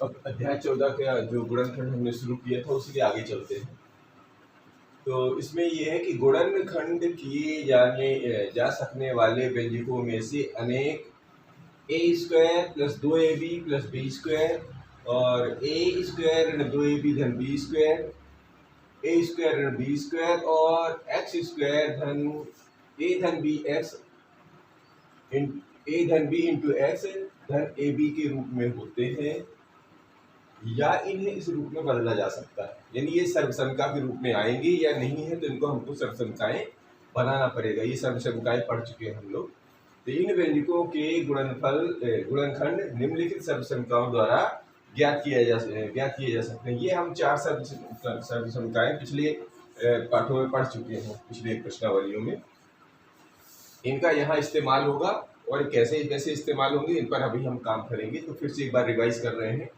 अब अध्याय 14 का जो गुणनखंड हमने शुरू किया था उसी के आगे चलते हैं। तो इसमें ये है कि गुणनखंड किए जा सकने वाले व्यंजकों में से अनेक ए स्क्वायर प्लस 2ab प्लस बी स्क्वायर और ए स्क्वायर ऋण 2ab धन बी स्क्वायर, ए स्क्वायर ऋण बी स्क्वायर और एक्स स्क्वायर धन ए धन बी एक्स ए धन बी इंटू एक्स धन ए बी के रूप में होते हैं, या इन्हें इस रूप में बदला जा सकता है। यानी ये सर्वसंख्या के रूप में आएंगे या नहीं है, तो इनको हमको सर्वसंख्याएं बनाना पड़ेगा। ये सर्वसंख्याएं पढ़ चुके हैं हम लोग। तो इन व्यंजकों के गुणनखंड निम्नलिखित सर्वसंख्याओं द्वारा ज्ञात किए जा सकते हैं। ये हम 4 सर्वसंख्याएं पिछले पाठों में पढ़ चुके हैं, पिछले प्रश्नावलियों में। इनका यहाँ इस्तेमाल होगा और कैसे कैसे इस्तेमाल होंगे इन पर अभी हम काम करेंगे। तो फिर से एक बार रिवाइज कर रहे हैं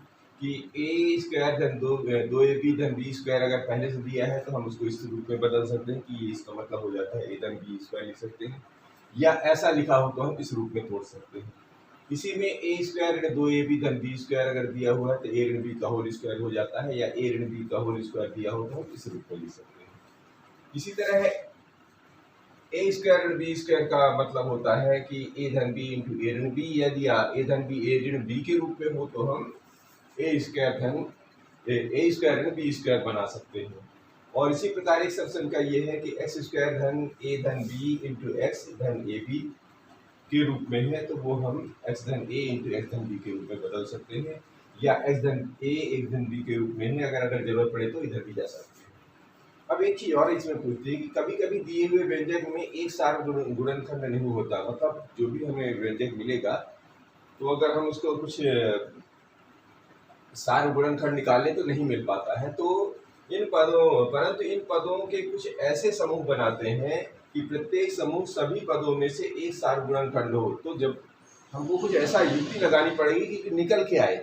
कि ए स्क्वायर धन 2ab धन बी स्क्वायर अगर पहले से दिया है तो हम उसको इस रूप में बदल सकते हैं कि इसका मतलब हो जाता है ए धन बी स्क्वायर लिख सकते हैं, या ऐसा लिखा हो तो हम इस रूप में तोड़ सकते हैं। इसी में ए स्क्वायर ऋण 2ab धन बी स्क्वायर अगर दिया हुआ है तो ए ऋण बी का होल स्क्वायर हो जाता है, या ए ऋण बी का होल स्क्वायर दिया हो तो हम इस रूप में लिख सकते हैं। इसी तरह ए स्क्वायर ऋण बी स्क्वायर का मतलब होता है कि ए धन बी इंटू ए ऋण बी, यदि ए धन बी ए ऋण बी के रूप में हो तो हम ए स्क्वायर ऋण बी स्क्वायर बना सकते हैं। और इसी प्रकार एक सर्वसंख्या ये है कि एक्स स्क्वायर धन ए धन बी इंटू एक्स धन ए बी के रूप में है, तो वो हम एक्स धन ए इंटू एक्स धन बी के रूप में बदल सकते हैं, या एक्स धन ए एक्स धन बी के रूप में है, अगर जरूरत पड़े तो इधर भी जा सकते हैं। अब एक चीज और इसमें पूछते हैं कि कभी कभी दिए हुए व्यंजक में एक सार गुणनखंड नहीं होता, मतलब जो भी हमें व्यंजक मिलेगा तो अगर हम उसको कुछ सार गुणनखंड निकालें तो नहीं मिल पाता है। तो परंतु इन पदों के कुछ ऐसे समूह बनाते हैं कि प्रत्येक समूह सभी पदों में से एक सार गुणनखंड हो। तो जब हमको कुछ ऐसा युक्ति लगानी पड़ेगी कि निकल के आए,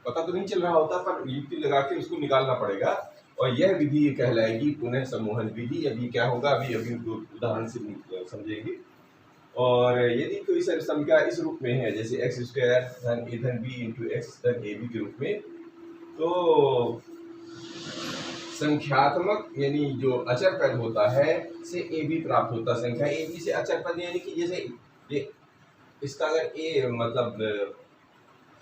पता तो नहीं चल रहा होता पर युक्ति लगा के उसको निकालना पड़ेगा, और यह विधि कहलाएगी पुनः समूहन विधि। अभी क्या होगा, अभी उदाहरण से समझेंगे। और यदि कोई संख्या इस रूप में है जैसे एक्स स्क्वायर धन ए धन बी इंटू एक्स धन ए बी के रूप में, तो संख्यात्मक यानी जो अचर पद होता है से ए बी प्राप्त होता है। संख्या ए बी से अचर पद यानी कि जैसे ये इसका अगर ए मतलब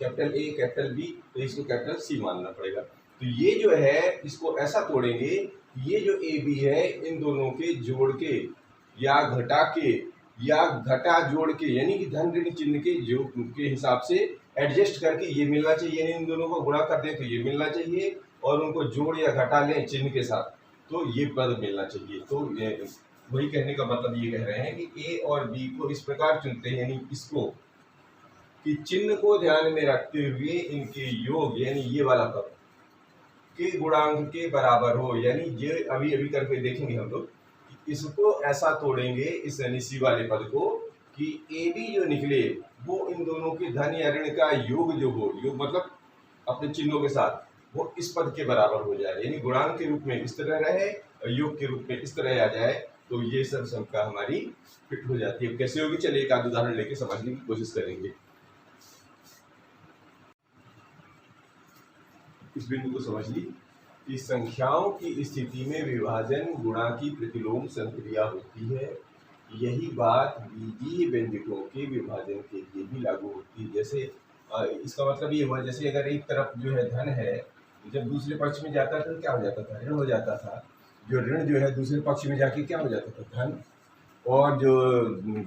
कैपिटल ए कैपिटल बी तो इसको कैपिटल सी मानना पड़ेगा। तो ये जो है इसको ऐसा तोड़ेंगे, ये जो ए बी है इन दोनों के जोड़ के या घटा के या घटा जोड़ के, यानी कि धन ऋण चिन्ह के जो के हिसाब से एडजस्ट करके ये मिलना चाहिए, यानी इन दोनों को गुणा कर दें तो ये मिलना चाहिए, और उनको जोड़ या घटा लें चिन्ह के साथ तो ये पद मिलना चाहिए। तो वही कहने का मतलब ये कह रहे हैं कि ए और बी को इस प्रकार चुनते हैं, यानी इसको कि चिन्ह को ध्यान में रखते हुए इनके योग यानी ये वाला पद के गुणांक के बराबर हो। यानी ये अभी अभी करके देखेंगे हम लोग, इसको ऐसा तोड़ेंगे इस यानी सी वाले पद को कि ए बी जो निकले वो इन दोनों के धन या ऋण का योग जो हो, योग मतलब अपने चिन्हों के साथ, वो इस पद के बराबर हो जाए, यानी गुणांक के रूप में इस तरह रहे और योग के रूप में इस तरह आ जाए, तो ये सब संख्या हमारी फिट हो जाती है। कैसे होगी, चलिए एक आध उदाहरण लेके समझने की कोशिश करेंगे। इस बिंदु को समझ ली कि संख्याओं की स्थिति में विभाजन गुणा की प्रतिलोम संक्रिया होती है। यही बात बीजीय व्यंजकों के विभाजन के लिए भी लागू होती है। जैसे इसका मतलब ये हुआ, जैसे अगर एक तरफ जो है धन है, जब दूसरे पक्ष में जाता था तो क्या हो जाता था, ऋण हो जाता था। जो ऋण जो है दूसरे पक्ष में जाके क्या हो जाता था, धन। और जो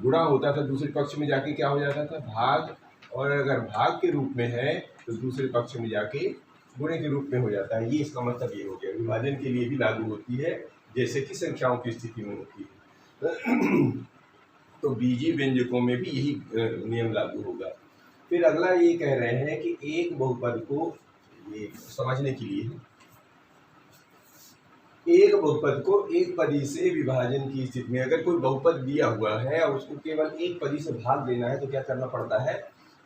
गुणा होता था दूसरे पक्ष में जाके क्या हो जाता था, भाग। और अगर भाग के रूप में है तो दूसरे पक्ष में जाके गुणे के रूप में हो जाता है। ये इसका मतलब ये हो गया, विभाजन के लिए भी लागू होती है जैसे कि संख्याओं की स्थिति में होती है। तो बीजीय व्यंजकों में भी यही नियम लागू होगा। फिर अगला ये कह रहे हैं कि एक बहुपद को, ये समझने के लिए, एक बहुपद को एक पदी से विभाजन की स्थिति में, अगर कोई बहुपद दिया हुआ है और उसको केवल एक पदी से भाग देना है तो क्या करना पड़ता है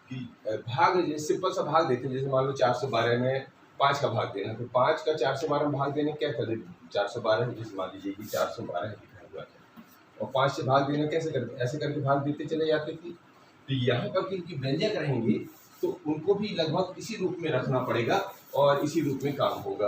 कि भाग, सिंपल सा भाग देते हैं। जैसे मान लो 412 में 5 का भाग देना, तो 5 का 412 में भाग देने क्या कर, 412 जैसे मान लीजिए कि 412 लिखा हुआ है और 5 से भाग देना कैसे करते, ऐसे करके भाग देते चले जाते थे। तो यहाँ पर क्योंकि व्यंजक रहेंगे तो उनको भी लगभग इसी रूप में रखना पड़ेगा और इसी रूप में काम होगा।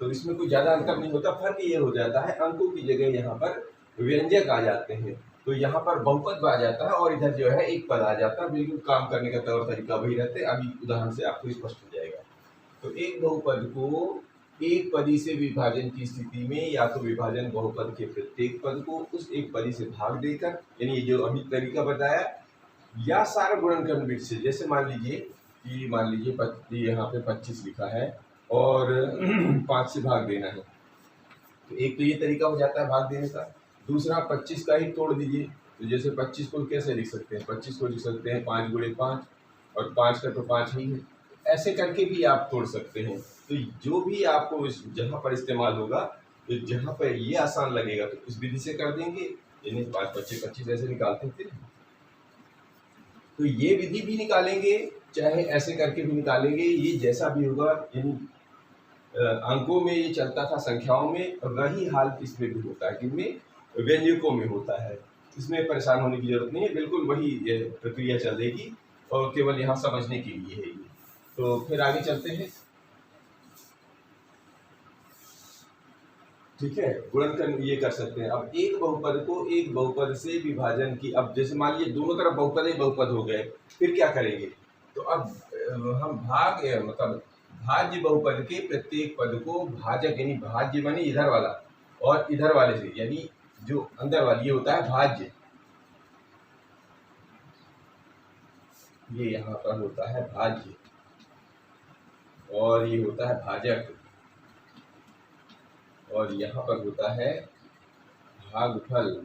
तो इसमें कोई ज़्यादा अंतर नहीं होता। फर्क ये हो जाता है अंकों की जगह यहाँ पर व्यंजक आ जाते हैं, तो यहाँ पर बहुपद आ जाता है और इधर जो है एक पद आ जाता है। बिल्कुल काम करने का तौर तरीका वही रहते हैं। अभी उदाहरण से आपको स्पष्ट हो जाएगा। तो एक बहुपद को एक पदी से विभाजन की स्थिति में या तो विभाजन बहुपद के प्रत्येक पद को उस एक पदी से भाग देकर, यानी ये जो अभी तरीका बताया, या सार्वगुणनखंड विधि से, जैसे मान लीजिए यहाँ पे 25 लिखा है और 5 से भाग देना है, तो एक तो ये तरीका हो जाता है भाग देने का। दूसरा 25 का ही तोड़ दीजिए, तो जैसे 25 को कैसे लिख सकते हैं, 25 को लिख सकते हैं 5 गुणे 5 और 5 का तो 5 ही है। ऐसे करके भी आप तोड़ सकते हैं। तो जो भी आपको जहाँ पर इस्तेमाल होगा, तो जहाँ पर ये आसान लगेगा तो इस विधि से कर देंगे, यानी 5 25 25 ऐसे निकालते थे। तो ये विधि भी निकालेंगे, चाहे ऐसे करके भी निकालेंगे, ये जैसा भी होगा। यानी अंकों में ये चलता था, संख्याओं में, और वही हाल इसमें भी होता है, किनमें, व्यंजकों में होता है। इसमें परेशान होने की जरूरत नहीं है, बिल्कुल वही प्रक्रिया चलेगी और केवल यहाँ समझने के लिए है ये। तो फिर आगे चलते हैं। ठीक है, गुणनखंड ये कर सकते हैं। अब एक बहुपद को एक बहुपद से विभाजन की, अब जैसे मान लीजिए दोनों तरफ बहुपद ही बहुपद हो गए, फिर क्या करेंगे? तो अब हम मतलब भाज्य बहुपद के प्रत्येक पद को भाजक, यानी भाज्य माने इधर वाला और इधर वाले से, यानी जो अंदर वाली ये होता है भाज्य, ये यहाँ पर होता है भाज्य और ये होता है भाजक, और यहाँ पर होता है भागफल,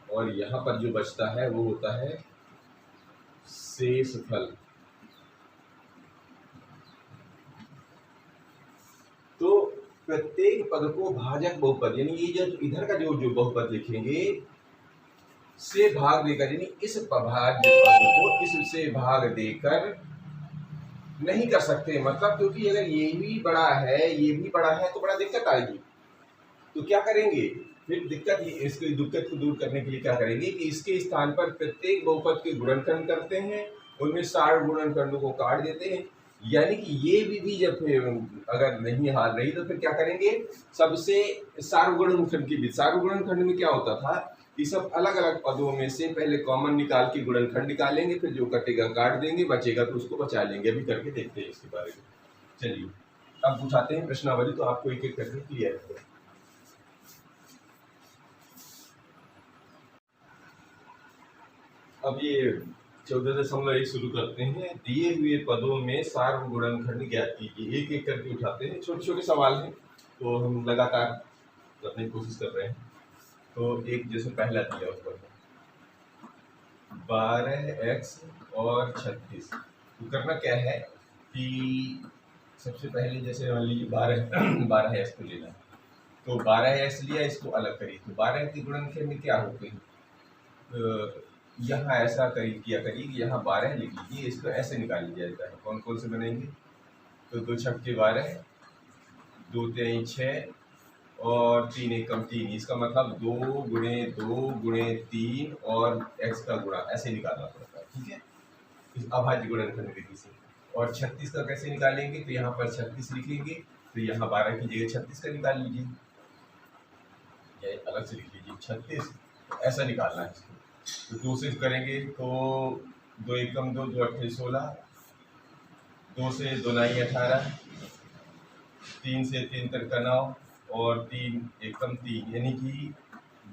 और यहाँ पर जो बचता है वो होता है शेषफल। तो प्रत्येक पद को भाजक बहुपद, यानी ये जो इधर का जो बहुपद लिखेंगे से भाग देकर, यानी इस भाज्य पद को इससे भाग देकर नहीं कर सकते, मतलब क्योंकि अगर ये भी बड़ा है ये भी बड़ा है तो बड़ा दिक्कत आएगी। तो क्या करेंगे फिर, इसकी दिक्कत को दूर करने के लिए क्या करेंगे कि इसके स्थान पर प्रत्येक बहुपद के गुणनखंड करते हैं, उनमें सार्वगुणनखंडों को काट देते हैं। यानी कि ये विधि जब फिर अगर नहीं हाल रही तो फिर क्या करेंगे, सबसे सार्वगुणनखंड की विधि। सार्वगुणनखंड में क्या होता था कि सब अलग अलग पदों में से पहले कॉमन निकाल के गुणनखंड निकालेंगे, फिर जो कटेगा काट देंगे, बचेगा तो उसको बचा लेंगे। अभी करके देखते हैं इसके बारे में। चलिए अब उठाते हैं प्रश्नावली, तो आपको एक एक करके क्लियर है। अब ये 14.1 शुरू करते हैं। दिए हुए पदों में सार्वगुणनखंड ज्ञात कीजिए। एक एक करके उठाते हैं, छोटे छोटे सवाल हैं तो हम लगातार अपनी कोशिश कर रहे हैं। तो एक जैसे पहला दिया ऊपर 12x और 36। तो करना क्या है कि सबसे पहले जैसे मान लीजिए 12x को लेना, तो 12x लिया, इसको अलग करिए। तो 12 के गुणनखंड में क्या होते हैं, यहाँ ऐसा किया करिए कि यहाँ 12 लिख लीजिए, इसको ऐसे निकाल लिया जाता है। कौन कौन से बनेंगे, तो 2 छक्के 12, 2 तेईं 6 और 3 एकम 3। इसका मतलब 2 गुणे 2 गुणे 3 और x का गुणा, ऐसे निकालना पड़ता है। ठीक है, इस अभाज्य गुणनखंड विधि से। और 36 का कैसे निकालेंगे, तो यहाँ पर 36 लिखेंगे, तो यहाँ 12 की जगह 36 का निकाल लीजिए, या अलग से लिख लीजिए 36, ऐसा निकालना है इसको। तो 2 से करेंगे तो 2 एकम 2, 2 अट्ठे 16, 2 से 2 नाई 18, 3 से 3 तक का 9 और 3 एकम 3, यानी कि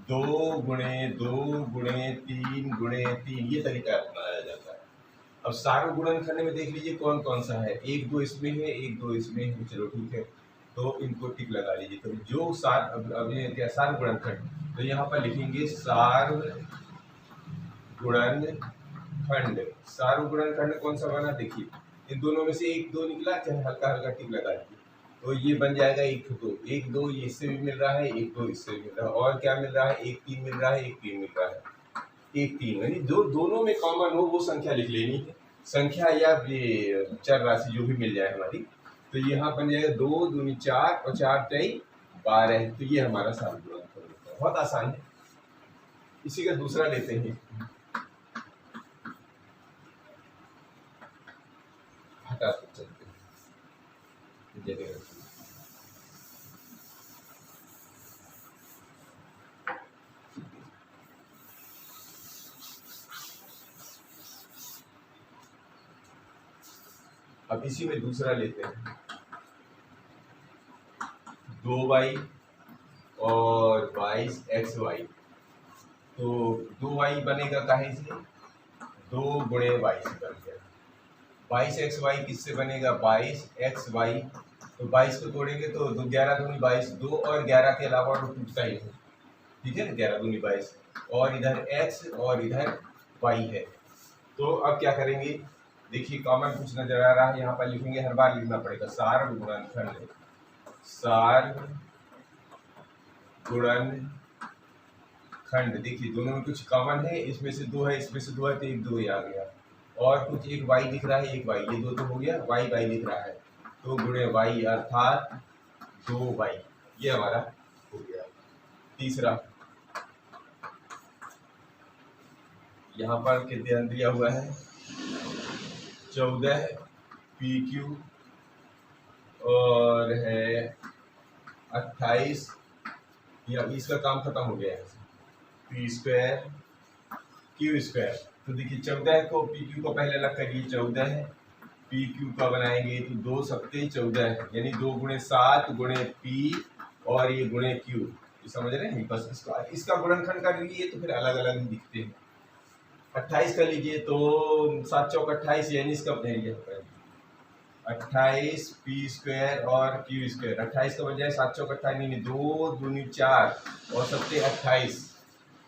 2 गुणे 2 गुणे 3 गुणे 3, ये तरीका अपनाया जाता है। अब सार्वगुणनखंड में देख लीजिए कौन कौन सा है, 1 2 इसमें है, 1 2 इसमें है, चलो ठीक है, तो इनको टिक लगा लीजिए। तो जो अब ये क्या सार्वगुणनखंड, तो यहाँ पर लिखेंगे सार्वगुणनखंड। सार्वगुणनखंड कौन सा बना, देखिए इन दोनों में से 1 2 निकला, चाहे हल्का हल्का टिक लगा दीजिए, तो ये बन जाएगा 1 2। 1 2 ये इससे भी मिल रहा है, 1 2 इससे भी मिल रहा है, और क्या मिल रहा है, 1 3 मिल रहा है, 1 3 मिल रहा है, 1 3, यानी जो दोनों में कॉमन हो वो संख्या लिख लेनी है। संख्या या ये चर राशि जो भी मिल जाए हमारी, तो यहाँ बन जाएगा 2 दूनी 4 और 4 तेईं 12। तो ये हमारा सार्वगुणनखंड होता है, बहुत आसान है। इसी का दूसरा लेते हैं। हटा तो चलते हैं जगह रखिए। अब इसी में दूसरा लेते हैं 2y और 22xy। तो 2y बनेगा काहे से, 2 गुणे y से बन गया। 22xy किससे बनेगा, 22xy। तो 22 को तोड़ेंगे तो 11 दूनी 22, 2 और 11 के अलावा तो टूटता ही है, ठीक है ना, 11 दूनी 22, और इधर x और इधर y है। तो अब क्या करेंगे, देखिए कॉमन कुछ नजर आ रहा है, यहाँ पर लिखेंगे, हर बार लिखना पड़ेगा, सार गुणनखंड, सार गुणनखंड। देखिए दोनों में कुछ कॉमन है, इसमें से 2 है, इसमें से 2 है, तो एक 2 ही आ गया, और कुछ एक y दिख रहा है, एक y, ये 2 तो हो गया, y दिख रहा है, तो गुणे y अर्थात 2y, ये हमारा हो गया। तीसरा, यहाँ पर कितना दिया हुआ है, 14 PQ और है 28, या इसका काम खत्म हो गया है, P स्क्वायर Q स्क्वायर। तो देखिए 14 को PQ को पहले अलग करिए, 14 है PQ का बनाएंगे तो 2 सत्ते 14 है, यानी 2 गुणे 7 गुणे P और ये गुणे Q, ये समझ रहे हैं। बस इसका गुणनखंड कर लीजिए तो फिर अलग अलग ही दिखते हैं। 28 कर लीजिए तो 7 चौक 28, यानी इसका 28 P स्क्वायर और Q स्क्वायर। 28 का बन जाए 7 चौक 28, नहीं 2 दूनी 4 और सत्ते 28,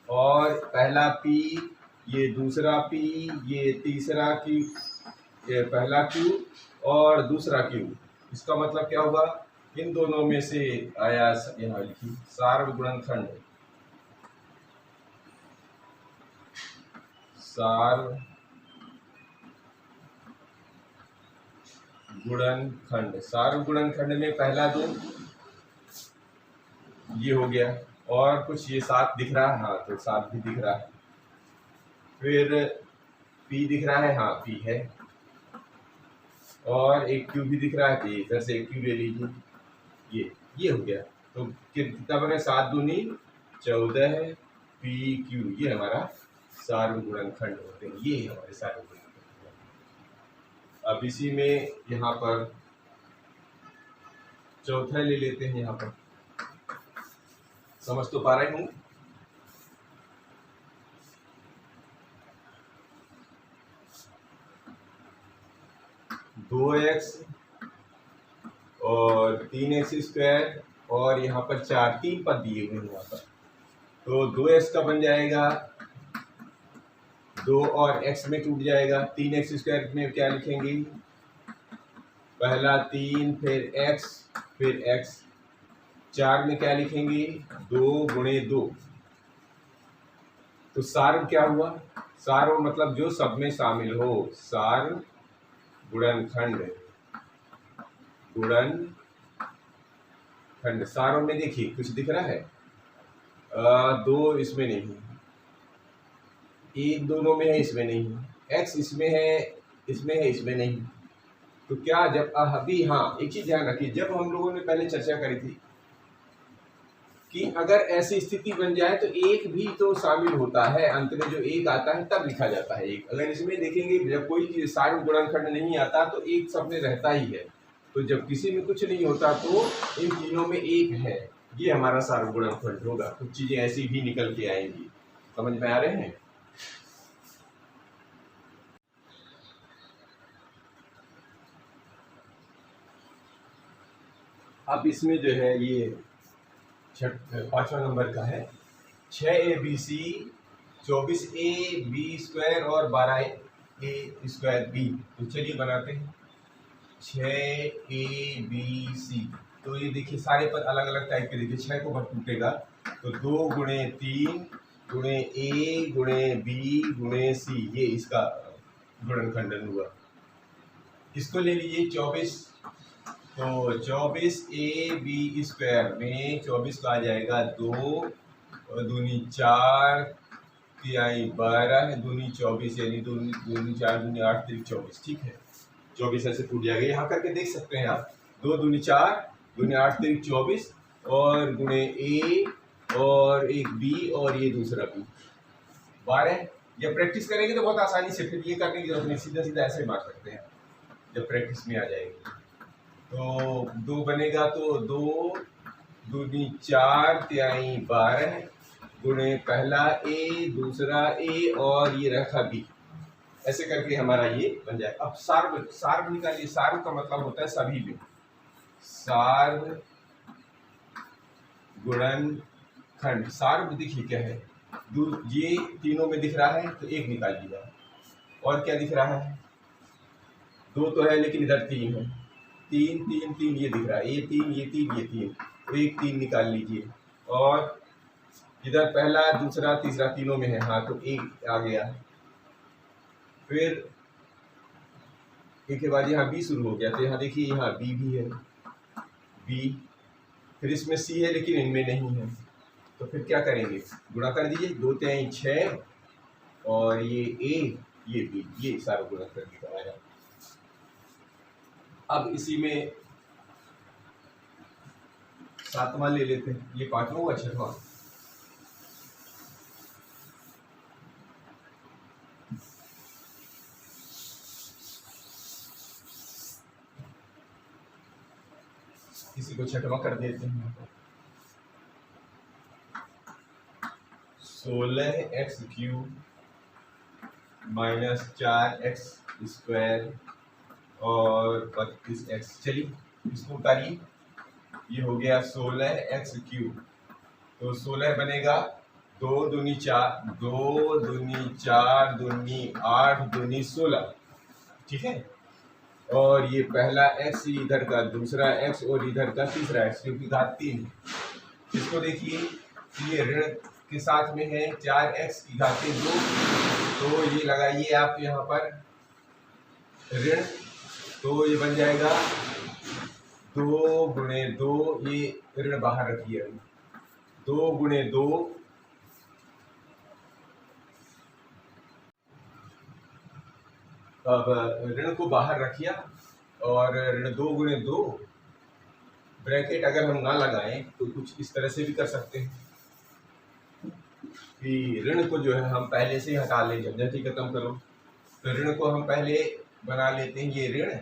और पहला P, ये दूसरा P, ये तीसरा Q, ये पहला Q और दूसरा Q। इसका मतलब क्या होगा, इन दोनों में से आया, यहाँ लिखिए सार्वगुणनखंड, सार्वगुणनखंड। सार्वगुणनखंड में पहला 2 ये हो गया, और कुछ ये 7 दिख रहा है, हाँ तो 7 भी दिख रहा है, फिर P दिख रहा है, हाँ P है, और एक Q भी दिख रहा है, तो इधर से एक Q ले लीजिए, ये हो गया। तो कितना बने, 7 दूनी 14 है PQ, ये हमारा सार्वगुणनखंड होते हैं, ये हमारे सार्वगुणनखंड। अब इसी में यहाँ पर चौथा ले लेते हैं, यहाँ पर समझ तो पा रहे हूँ। दो एक्स और 3x स्क्वायर और यहाँ पर 3 पद दिए हुए हैं यहाँ पर, तो 2x का बन जाएगा, 2 और x में टूट जाएगा, 3x स्क्वायर में क्या लिखेंगे, पहला 3 फिर x फिर x, 4 में क्या लिखेंगे, 2 गुणे 2। तो सार क्या हुआ, सार मतलब जो सब में शामिल हो, सार गुणनखंड, गुणनखंड। सारों में देखिए कुछ दिख रहा है, 2 इसमें नहीं, एक दोनों में है, इसमें नहीं, x इसमें है, इसमें है, इसमें नहीं। तो क्या, जब अभी, हाँ एक चीज ध्यान रखिए, जब हम लोगों ने पहले चर्चा करी थी कि अगर ऐसी स्थिति बन जाए तो एक भी तो शामिल होता है, अंत में जो एक आता है तब लिखा जाता है एक। अगर इसमें देखेंगे जब कोई सार्वगुणनखंड नहीं आता तो एक सब में रहता ही है, तो जब किसी में कुछ नहीं होता तो इन तीनों में एक है, ये हमारा सार्वगुणनखंड होगा। कुछ चीजें ऐसी भी निकल के आएंगी, समझ में आ रहे हैं। अब इसमें जो है ये 5वां नंबर का है, 6ABC 24AB स्क्वायर और 12A स्क्वायर B। तो चलिए बनाते हैं 6ABC। तो ये देखिए सारे पद अलग अलग टाइप के, देखिए 6 को भर टूटेगा तो 2 गुणे 3 गुणे A गुणे B गुणे C, ये इसका गुणनखंडन हुआ। इसको ले लीजिए 24, तो 24AB स्क्वायर में 24 का आ जाएगा 2 और दूनी 4 तिहाई 12 है, दूनी 24, यानी दूनी 4 दूनी 8 3 24, ठीक है। 24 ऐसे टूट जाएगा। यहाँ करके देख सकते हैं आप, 2 दूनी 4, दूनी 8 3 24 और गुणे ए और एक बी और ये दूसरा बी 12। जब प्रैक्टिस करेंगे तो बहुत आसानी से फिर ये करने की जरूरत नहीं, सीधा सीधा ऐसे मार सकते हैं जब प्रैक्टिस में आ जाएगी। तो 2 बनेगा तो 2 दूनी 4 तिहाई 12 गुणे पहला ए दूसरा ए और ये रखा बी, ऐसे करके हमारा ये बन जाए। अब सार्व, सार्व निकालिए। सार्व का मतलब होता है सभी में, सार्व गुणनखंड। सार्व देखिए क्या है, ये तीनों में दिख रहा है तो एक निकाल लिया, और क्या दिख रहा है, 2 तो है लेकिन इधर 3 है, 3 3 3 ये दिख रहा है, ये 3 ये 3 ये 3, तो एक 3 निकाल लीजिए। और इधर पहला दूसरा तीसरा तीनों में है, हाँ तो एक आ गया। फिर एक के बाद यहाँ बी शुरू हो गया, तो यहाँ देखिए यहाँ बी भी है, बी। फिर इसमें सी है लेकिन इनमें नहीं है, तो फिर क्या करेंगे, गुणा कर दीजिए, 2 तिहाई 6 और ये ए ये बी, ये सारा गुणा कर दिया। अब इसी में 7वां ले लेते हैं, ये 5वां हुआ 6वां। इसी को 6वां कर देते हैं। 16x³ माइनस 4x स्क्वायर और 32x। चलिए इसको उतारिए, ये हो गया 16x³। तो 16 बनेगा 2 दूनी 4, 2 दूनी 4 दूनी 8 दूनी 16, ठीक है। और ये पहला x इधर का, दूसरा x और इधर का तीसरा x, क्योंकि घात 3 है। इसको देखिए, ये ऋण के साथ में है 4x की घात 2, तो ये लगाइए आप यहाँ पर ऋण, तो ये बन जाएगा 2 गुणे 2, ये ऋण बाहर रखिए, 2 गुणे 2 अब ऋण को बाहर रखिए और ऋण 2 गुणे 2 ब्रैकेट अगर हम ना लगाएं तो कुछ इस तरह से भी कर सकते हैं कि ऋण को जो है हम पहले से ही हटा लें, झंझट ही खत्म करो। तो ऋण को हम पहले बना लेते हैं, ये ऋण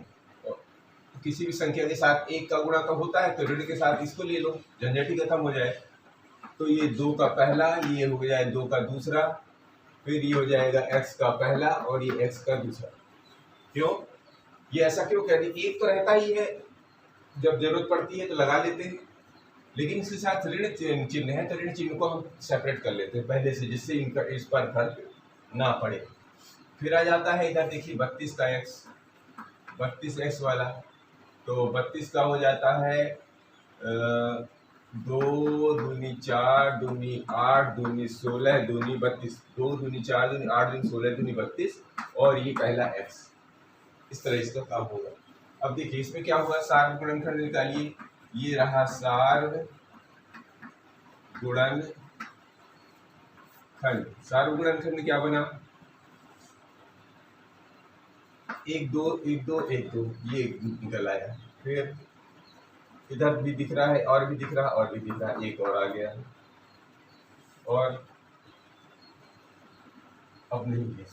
किसी भी संख्या के साथ 1 का गुणा का होता है, तो ऋण के साथ इसको ले लो, झंझट ही खत्म हो जाए। तो ये 2 का पहला, ये हो जाए 2 का दूसरा, फिर ये हो जाएगा x का पहला और ये x का दूसरा। क्यों ये ऐसा क्यों कह रही, एक तो रहता ही है, जब जरूरत पड़ती है तो लगा लेते हैं, लेकिन इसके साथ ऋण चिन्ह है तो ऋण चिन्ह को हम सेपरेट कर लेते हैं पहले से, जिससे इनका इस पर फर्क ना पड़े। फिर आ जाता है इधर देखिए 32 का x, 32x वाला, तो 32 का हो जाता है 2 दूनी 4 दूनी 8 दूनी 16 दूनी 32, 2 दूनी 4 दूनी 8 दूनी 16 दूनी 32 और ये पहला x। इस तरह इसका काम होगा। अब देखिए इसमें क्या हुआ, सार्व गुणनखंड निकालिए, ये रहा सार्व गुणनखंड। सार्व गुणनखंड क्या बना, 1 2 1 2 1 2, ये निकल आया। फिर इधर भी दिख रहा है और भी दिख रहा और भी दिख रहा, एक और आ गया। और अब नहीं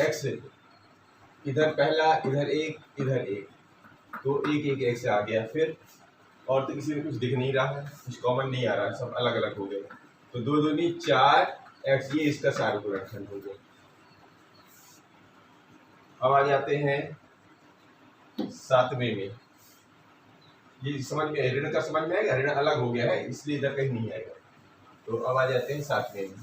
x इधर पहला, इधर 1 इधर 1, तो 1 1 1 से आ गया। फिर और तो किसी में कुछ दिख नहीं रहा है, कुछ कॉमन नहीं आ रहा है, सब अलग अलग हो गए। तो 2 दूनी 4x, ये इसका सार्व गुणनखंड हो गया। अब आ जाते हैं 7वें में, ये समझ में, ऋण का समझ में आएगा, ऋण अलग हो गया है इसलिए इधर कहीं नहीं आएगा। तो अब आ जाते हैं 7वें में।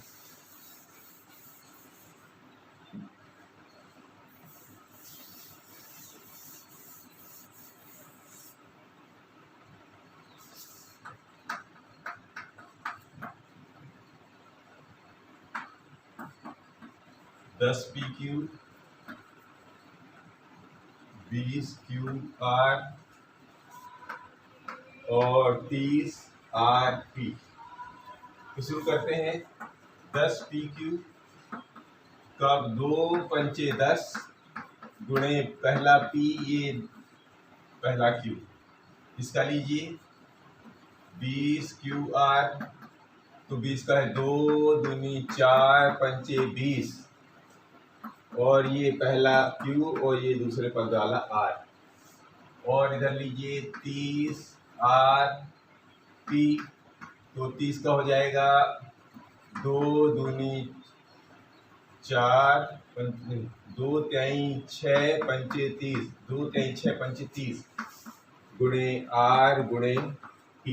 दस PQ 20 QR और 30 RP। तो शुरू करते हैं। 10 PQ कब, 2 पंचे 10, गुणे पहला P, ये पहला Q, इसका लीजिए 20 QR, तो 20 का है 2 दूनी 4 पंचे 20, और ये पहला Q और ये दूसरे पद वाला R, और इधर लीजिए 30 RP, तो 30 का हो जाएगा 2 दूनी 4 2 त्याई 6 पंचे 30, 2 त्याई 6 पंचे 30 गुणे R गुणे P।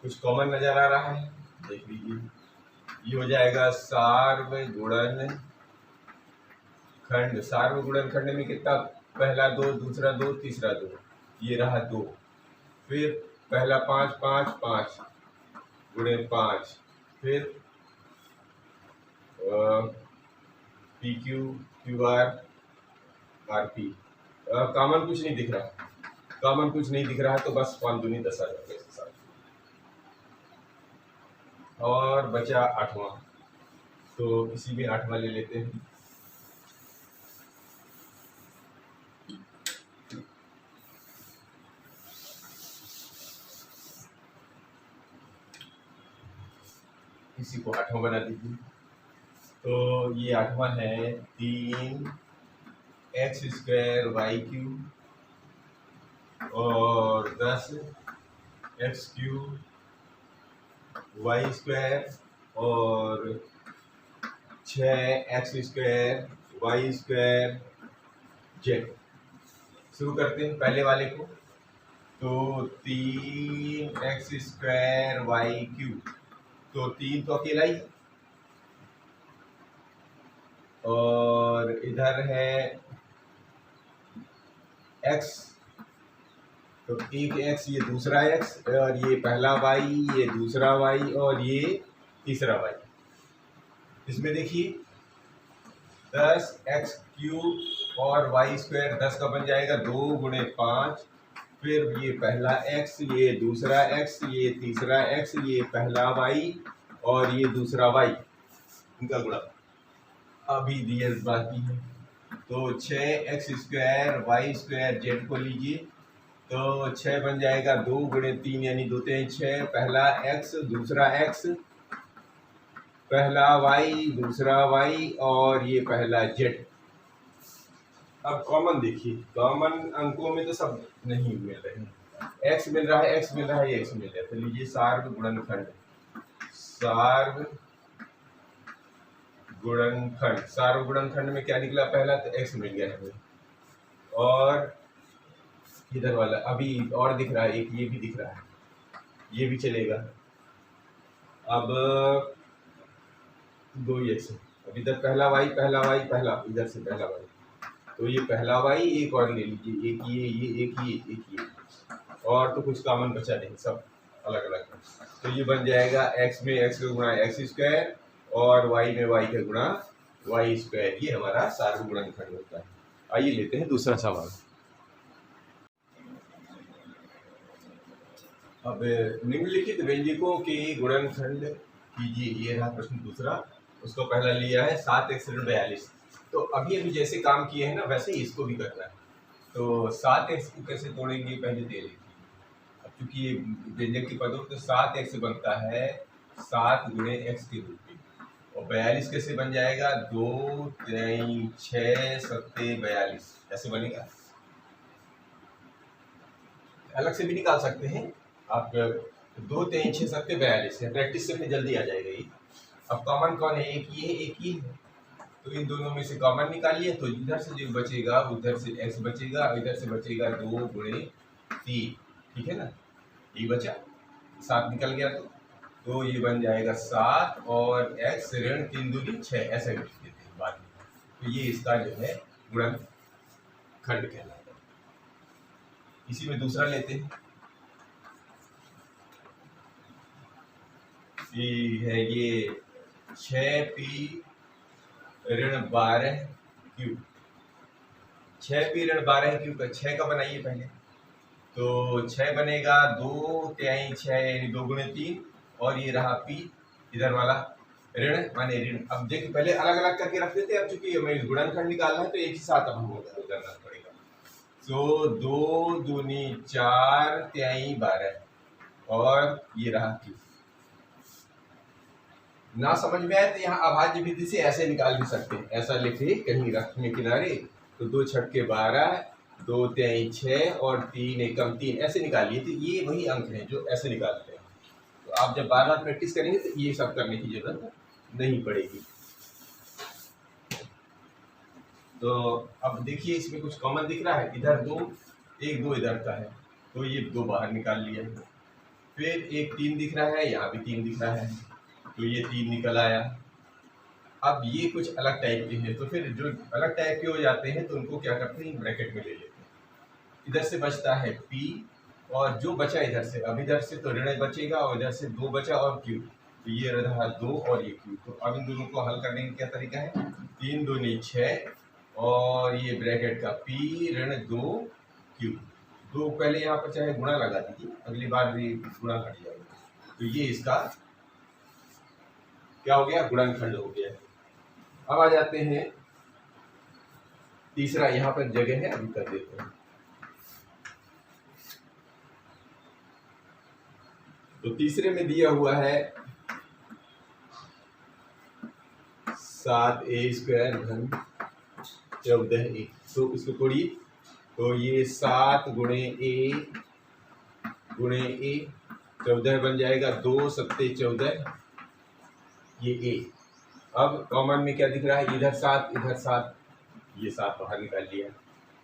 कुछ कॉमन नजर आ रहा है, देख लीजिए। ये हो जाएगा सार्वगुणन खंड। सार्वगुणन खंड में कितना, पहला 2, दूसरा 2, तीसरा 2, ये रहा 2, फिर पहला 5 5 5 गुणे 5, फिर PQ QR RP। कॉमन कुछ नहीं दिख रहा, कॉमन कुछ नहीं दिख रहा है, तो बस 5 दूनी 10 आ जाएगा इसके साथ। और बचा 8वां, तो इसी में 8वां ले लेते हैं। इसी को 8वां बना दीजिए। तो ये 8वां है 3x² y³ और 10x³ y² और 6x² y² z। शुरू करते हैं पहले वाले को। तो 3x² y³, तो 3 तो अकेला ही, और इधर है x, तो एक x, ये दूसरा x, और ये पहला y, ये दूसरा y, और ये तीसरा y। इसमें देखिए 10x³ और y² 10 का बन जाएगा 2 गुणे 5, फिर ये पहला x, ये दूसरा x, ये तीसरा x, ये पहला y और ये दूसरा y, इनका गुणा अभी दिया बाकी है। तो 6x² y² z को लीजिए, तो 6 बन जाएगा 2 गुणे 3 यानी 2 3 6, पहला x, दूसरा x, पहला y, दूसरा y और ये पहला z। अब कॉमन देखिए, कॉमन अंकों में तो सब नहीं मिल रहे हैं, x मिल रहा है, x मिल रहा है, x मिल रहा है, तो लीजिए सार्वगुणनखंड। सार्वगुणनखंड, सार्वगुणनखंड में क्या निकला, पहला तो x मिल गया हमें, और इधर वाला अभी और दिख रहा है, एक ये भी दिख रहा है, ये भी चलेगा। अब 2x, अब इधर पहला y, पहला y, पहला, इधर से पहला y, तो ये पहला y एक और ले लीजिए, एक ये एक ये एक ये, और तो कुछ कॉमन बचा नहीं, सब अलग अलग है। तो ये बन जाएगा x में x का गुणा x² और y में y का गुणा y²। ये हमारा सार्वगुणनखंड होता है। आइए लेते हैं दूसरा सवाल। अब निम्नलिखित व्यंजकों के गुणनखंड कीजिए, ये रहा प्रश्न दूसरा। उसको पहला लिया है 7x ऋण 42। तो अभी अभी जैसे काम किए हैं ना, वैसे ही इसको भी करना है। तो 7x को कैसे तोड़ेंगे, पहले दे लिखिए। अब चूंकि ये व्यंजक की पदों, तो 7x बनता है 7 गुणे x के रूप में, और 42 कैसे बन जाएगा, 2 3 6 7 42, ऐसे बनेगा। अलग से भी निकाल सकते हैं आप, 2 3 6 7 42 है, प्रैक्टिस से फिर जल्दी आ जाएगा ये। अब कॉमन कौन है, एक ये है, एक ये है, तो इन दोनों में से कॉमन निकालिए। तो इधर से जो बचेगा, उधर से x बचेगा, इधर से बचेगा 2 गुणे 3, ठीक है ना, ये बचा, 7 निकल गया, तो ये बन जाएगा 7 और x ऋण 3 दूनी 6, ऐसे लिख देते हैं बाद में। तो ये इसका जो है गुणनखंड कहलाता है। इसी में दूसरा लेते हैं, ये है ये 6p ऋण 12q। 6p ऋण 12q का 6 का बनाइए पहले, तो 6 बनेगा 2 तिहाई 6 यानी 2 गुणे 3, और ये रहा p इधर वाला, ऋण माने ऋण। अब देखिए पहले अलग अलग करके रख देते, अब चूंकि हमें गुणनखंड निकालना है तो एक ही साथ अब हमको करना पड़ेगा। तो 2 दूनी 4 त्याई 12 और ये रहा क्यू। ना समझ में आए तो यहाँ अभाज्य विधि से ऐसे निकाल भी सकते हैं, ऐसा लिखे कहीं रखने किनारे, तो 2 छक्के 12, 2 त्याई 6 और 3 एकम 3 ऐसे निकालिए, तो ये वही अंक हैं जो ऐसे निकालते हैं। तो आप जब बार बार प्रैक्टिस करेंगे तो ये सब करने की जरूरत नहीं पड़ेगी। तो अब देखिए इसमें कुछ कॉमन दिख रहा है, इधर 2, एक 2 इधर का है, तो ये 2 बाहर निकाल लिया। फिर एक 3 दिख रहा है, यहाँ भी 3 दिख रहा है, तो ये 3 निकल आया। अब ये कुछ अलग टाइप के हैं, तो फिर जो अलग टाइप के हो जाते हैं तो उनको क्या करते हैं, ब्रैकेट में ले लेते हैं। इधर से बचता है P, और जो बचा इधर से, अब इधर से तो ऋण बचेगा और इधर से 2 बचा और Q, तो ये रहा 2 और ये Q। तो अब इन दोनों को हल करने का क्या तरीका है, 3 दूनी 6 और ये ब्रैकेट का P ऋण 2 Q। 2 पहले यहाँ पर चाहे गुणा लगा दीजिए, अगली बार भी गुणा हट जाएगा, तो ये इसका क्या हो गया, गुणनखंड हो गया। अब आ जाते हैं तीसरा, यहाँ पर जगह है अभी कर देते हैं। तो तीसरे में दिया हुआ है 7a² धन 14a, तो इसको तोड़िए, तो ये 7 गुणे a गुणे a 14 बन जाएगा, 2 सत्ते 14, ये a। अब कॉमन में क्या दिख रहा है, इधर 7 इधर 7, ये 7 बाहर निकाल लिया।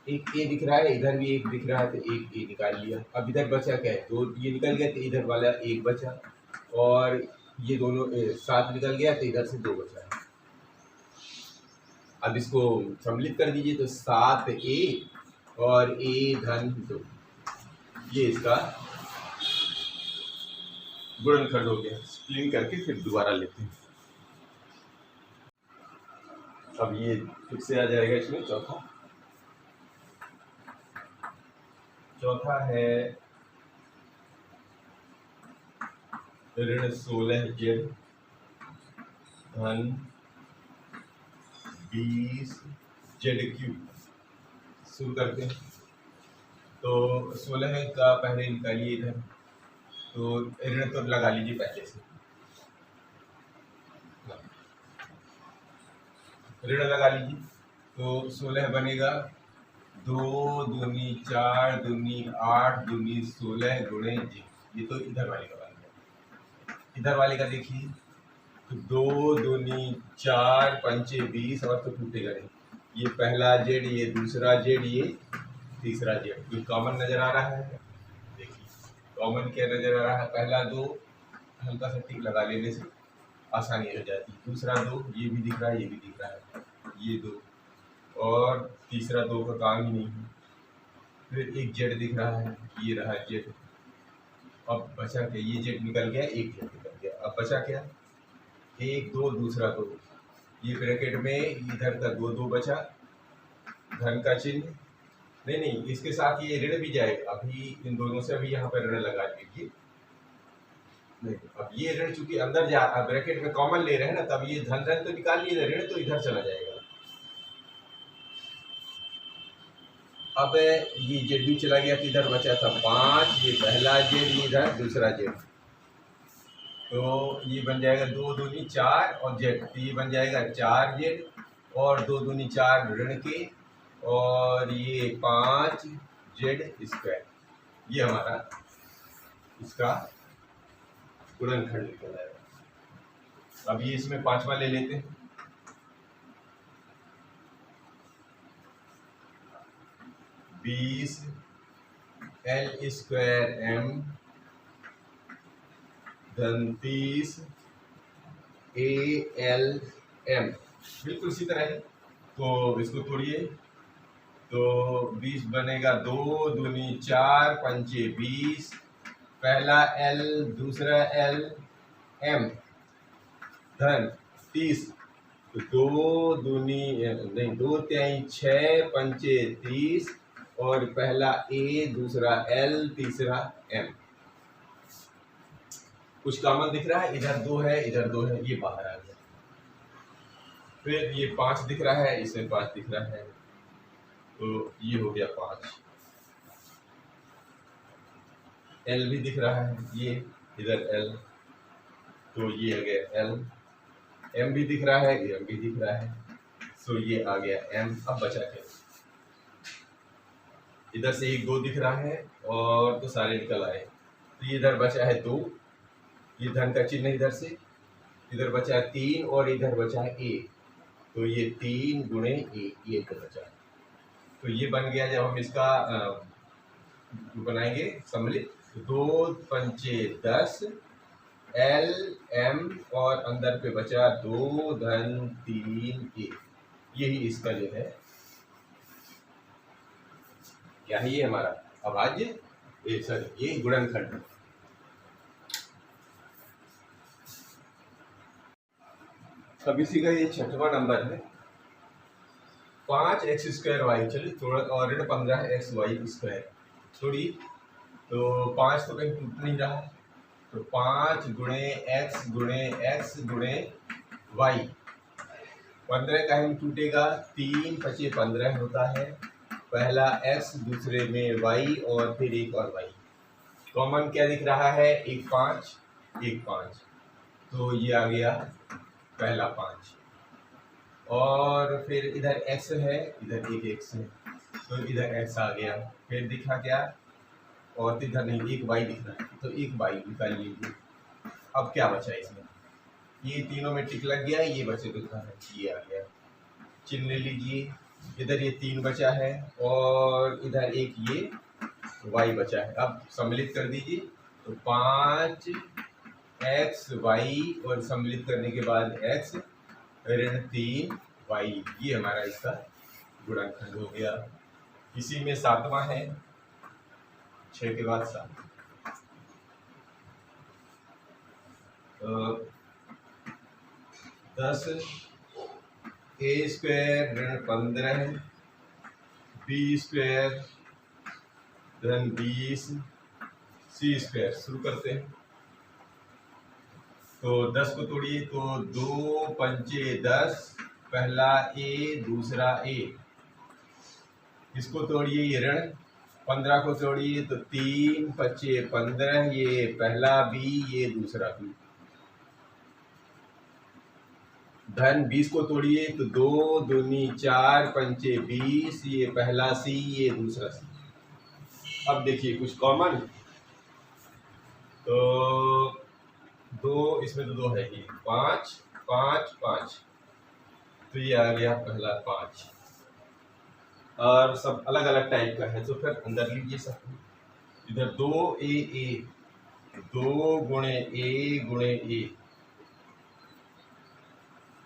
एक a दिख रहा है, इधर भी एक दिख रहा है, तो एक a निकाल लिया। अब इधर बचा क्या है, 2 ये निकल गया, तो इधर वाला 1 बचा, और ये दोनों 7 निकल गया, तो इधर से 2 बचा है। अब इसको सम्मिलित कर दीजिए, तो 7a और a धन 2, ये इसका गुणनखंड हो गया। स्प्लिट करके फिर दोबारा लेते हैं। अब ये फिर से आ जाएगा इसमें चौथा है ऋण 16z धन 20zq। शुरू करते हैं। तो 16 का पहले निकालिए इधर, तो ऋण तो लगा लीजिए पहले से, ऋण लगा लीजिए, तो 16 बनेगा 2 दूनी 4 दूनी 8 दूनी 16 गुणे जी। ये तो इधर वाले का बन गया। इधर वाले का देखिए, तो 2 दूनी 4 पंचे 20, और तो टूटेगा नहीं। ये पहला जेड, ये दूसरा जेड, ये तीसरा जेड। कोई कॉमन नजर आ रहा है, देखिए कॉमन क्या नजर आ रहा है, पहला 2 हल्का सा टिक लगा लेने से आसानी हो जाती है, दूसरा 2 ये भी दिख रहा है, ये भी दिख रहा है, ये 2, और तीसरा 2 का काम ही नहीं है। फिर एक जेड दिख रहा है, ये रहा जेड। अब बचा क्या, ये जेड निकल गया, एक जेड निकल गया। अब बचा क्या, 1 2 दूसरा 2, ये ब्रैकेट में इधर का 2 2 बचा, धन का चिन्ह नहीं, इसके साथ ये ऋण भी जाएगा। अभी इन दोनों से अभी यहाँ पर ऋण लगा दीजिए। नहीं, अब ये ऋण चूंकि अंदर जा ब्रैकेट में कॉमन ले रहे हैं ना, तब ये धन तो निकाल लिए, ऋण तो इधर चला जाएगा। अब ये जेड भी चला गया, तो इधर बचा था 5, ये पहला जेड, इधर दूसरा जेड, तो ये बन जाएगा 2 दूनी 4 और जेड, तो ये बन जाएगा 4 जेड, और 2 दूनी 4 ऋण के, और ये 5 जेड स्क्वायर। ये हमारा इसका गुणनखंड निकल आएगा। अब ये इसमें 5वां ले लेते हैं, बीस L² m धन 30 ALM, बिल्कुल इसी तरह है। तो इसको तोड़िए, तो 20 बनेगा 2 दूनी 4 पंचे 20, पहला L दूसरा L M धन 30, तो 2 दूनी नहीं 2 त्याई 6 पंचे 30, और पहला A दूसरा L तीसरा M। कुछ कॉमन दिख रहा है, इधर 2 है इधर 2 है, ये बाहर आ गया। फिर ये 5 दिख रहा है, इसमें 5 दिख रहा है, तो ये हो गया 5। एल भी दिख रहा है, ये इधर एल, तो ये आ गया एल। एम भी दिख रहा है, एम भी दिख रहा है, सो ये आ गया एम। अब बचा क्या? इधर से 1 2 दिख रहा है और तो सारे निकल आए, तो ये इधर बचा है 2, ये धन का चिन्ह इधर से, इधर बचा है 3 और इधर बचा है 1, तो ये 3 गुणे 1 बचा है। तो ये बन गया। जब हम इसका बनाएंगे सम्मिलित, तो 2 पंचे 10, एल एम और अंदर पे बचा 2 धन 3 1, यही इसका जो है क्या है, ये हमारा अभाज्य, ये गुणनखंड। अब इसी का ये 6वां नंबर है, 5x² y। चलिए थोड़ा और, ऋण 15xy²। थोड़ी तो 5 तो कहीं टूट नहीं रहा, तो 5 गुणे x गुणे x गुणे y। 15 का ही टूटेगा, 3 5 15 होता है, पहला x दूसरे में y और फिर 1 और y। कॉमन क्या दिख रहा है? 1 5 1 5, तो ये आ गया पहला 5, और फिर इधर x है, इधर एक x है, तो इधर x आ गया। फिर दिखा क्या? और इधर नहीं, एक y दिख रहा है, तो एक y निकाल लीजिए। अब क्या बचा इसमें? ये तीनों में टिक लग गया, ये बचे तो है, ये आ गया, चिन्ह ले लीजिए। इधर ये 3 बचा है और इधर एक ये y बचा है। अब सम्मिलित कर दीजिए, तो 5 x y और सम्मिलित करने के बाद x ऋण 3 y, ये हमारा इसका गुणनखंड हो गया। इसी में 7वां है, 6 के बाद 7। 10 a² ऋण 15 b² धन 20 c²। शुरू करते हैं, तो 10 को तोड़िए, तो 2 पंचे 10, पहला a दूसरा a। इसको तोड़िए, ये ऋण 15 को तोड़िए, तो 3 पंचे 15, ये पहला b ये दूसरा b। धन 20 को तोड़िए, तो 2 दूनी 4 पंचे 20, ये पहला c ये दूसरा c। अब देखिए कुछ कॉमन, तो 2, इसमें तो 2 है ही, 5 5 5, तो ये आ गया पहला 5, और सब अलग अलग टाइप का है, तो फिर अंदर लीजिए सब। इधर 2 a 2 गुणे a गुणे a,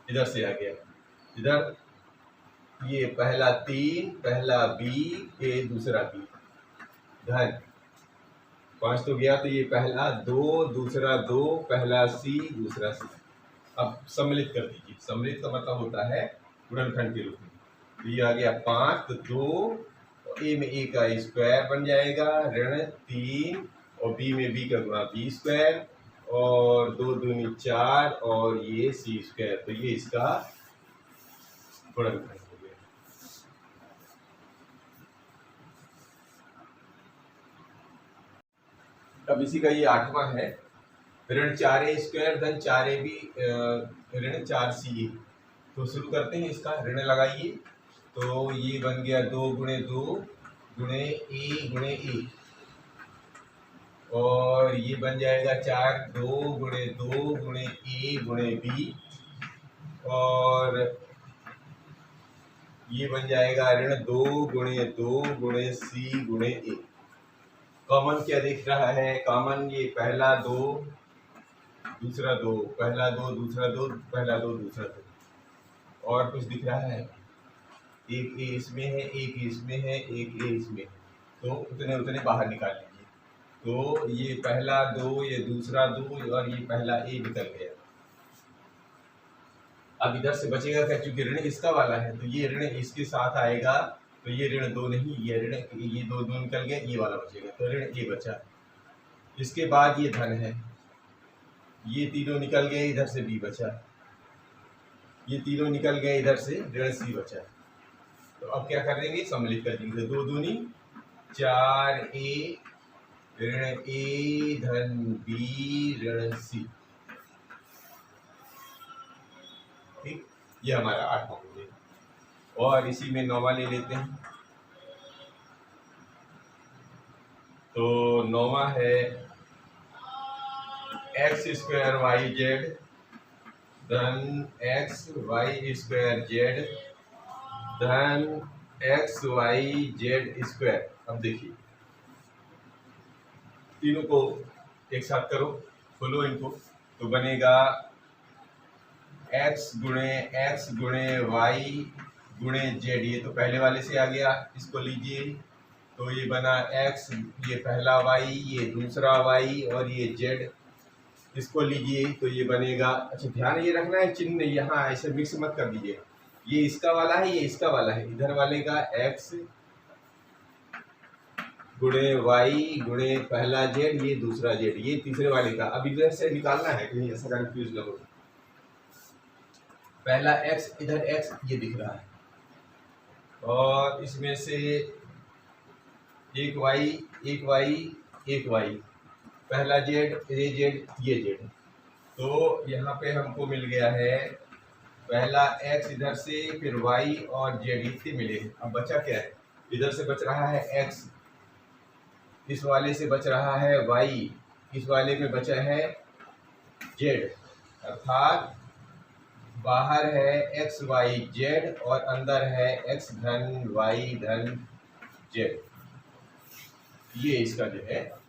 इधर से आ गया। इधर ये पहला 3, पहला b a दूसरा b, धन 5 तो गया, तो ये पहला 2 दूसरा 2, पहला c दूसरा c। अब सम्मिलित कर दीजिए। सम्मिलित का मतलब होता है गुणनखंड के रूप में। तो ये आ गया 5, तो 2 a में a का स्क्वायर बन जाएगा, ऋण 3, और b में b का गुणा b², और 2 दूनी 4, और ये c²। तो ये इसका गुणनखंड हो गया। अब इसी का ये 8वां है, ऋण 4a² धन 4ab ऋण 4ca। तो शुरू करते हैं इसका, ऋण लगाइए, तो ये बन गया 2 गुणे 2 गुणे a, और ये बन जाएगा 4 2 गुणे 2 गुणे a गुणे b, और ये बन जाएगा ऋण 2 गुणे 2 गुणे c गुणे a। कॉमन क्या दिख रहा है? कॉमन ये पहला 2 दूसरा 2, पहला 2 दूसरा 2, पहला 2 दूसरा 2, और कुछ दिख रहा है? एक ए इसमें है, एक इसमें है, एक ए इसमें, तो उतने उतने बाहर निकाल लीजिए। तो ये पहला 2, ये दूसरा 2, और ये पहला ए निकल गया। अब इधर से बचेगा क्या? क्योंकि ऋण इसका वाला है, तो ये ऋण इसके साथ आएगा, तो ये ऋण 2 नहीं, ये ऋण, ये 2 2 निकल गए, ये वाला बचेगा, तो ऋण ए बचा। इसके बाद ये धन है, ये तीनों निकल गए, इधर से b बचा, ये तीनों निकल गए, इधर से ऋण सी बचा। तो अब क्या करेंगे, सम्मिलित कर देंगे। 2 दूनी 4a ऋण a धन b ऋण c। ठीक, ये हमारा 8वां हो गया। और इसी में 9वां ले लेते हैं। तो 9वां है एक्स स्क्वायर वाई जेड धन एक्स वाई स्क्वायर जेड धन एक्स वाई जेड स्क्वायर। अब देखिए तीनों को एक साथ करो, खोलो इनको, तो बनेगा x गुणे वाई गुणे जेड। ये तो पहले वाले से आ गया, इसको लीजिए। तो ये बना x, ये पहला y, ये दूसरा y और ये z, इसको लीजिए। तो ये बनेगा, अच्छा ध्यान ये रखना है चिन्ह यहाँ ऐसे मिक्स मत कर दीजिए। ये इसका वाला है, ये इसका वाला है। इधर वाले का x गुणे y गुणे पहला z, ये दूसरा z, ये तीसरे वाले का। अब इधर से निकालना है, कहीं ऐसा कंफ्यूज ना हो। पहला x, इधर x ये दिख रहा है, और इसमें से एक y, पहला z, ये z, ये z। तो यहाँ पे हमको मिल गया है पहला x इधर से, फिर y और z, इतने मिले। अब बचा क्या है, इधर से बच रहा है x, इस वाले से बच रहा है y, इस वाले में बचा है z, अर्थात बाहर है x y z और अंदर है x धन y धन z। ये इसका जो है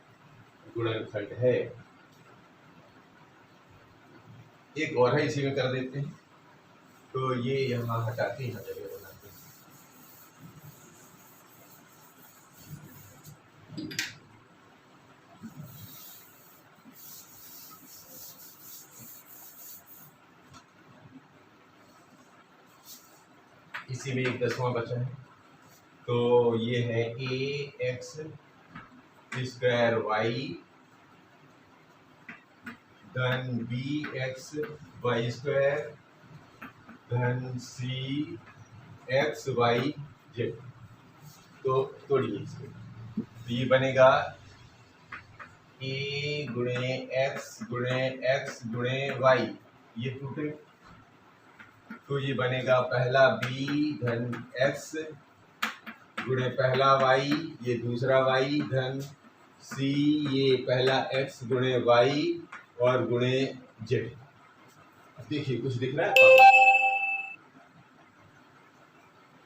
गुणनखंड है। एक और है, इसी में कर देते हैं। तो ये यहाँ हटाते हैं, जगह बनाते हैं। इसी में एक 10वां बचा है। तो ये है a x स्क्वायर वाई धन b x वाई स्क्वायर धन c x वाई z। तो तोड़िए इसको, तो ये बनेगा a गुणे x गुणे y, ये टूटे। तो ये बनेगा पहला b धन x गुणे पहला y, ये दूसरा y धन c, ये पहला x गुणे y और गुणे z। देखिए कुछ दिख रहा है,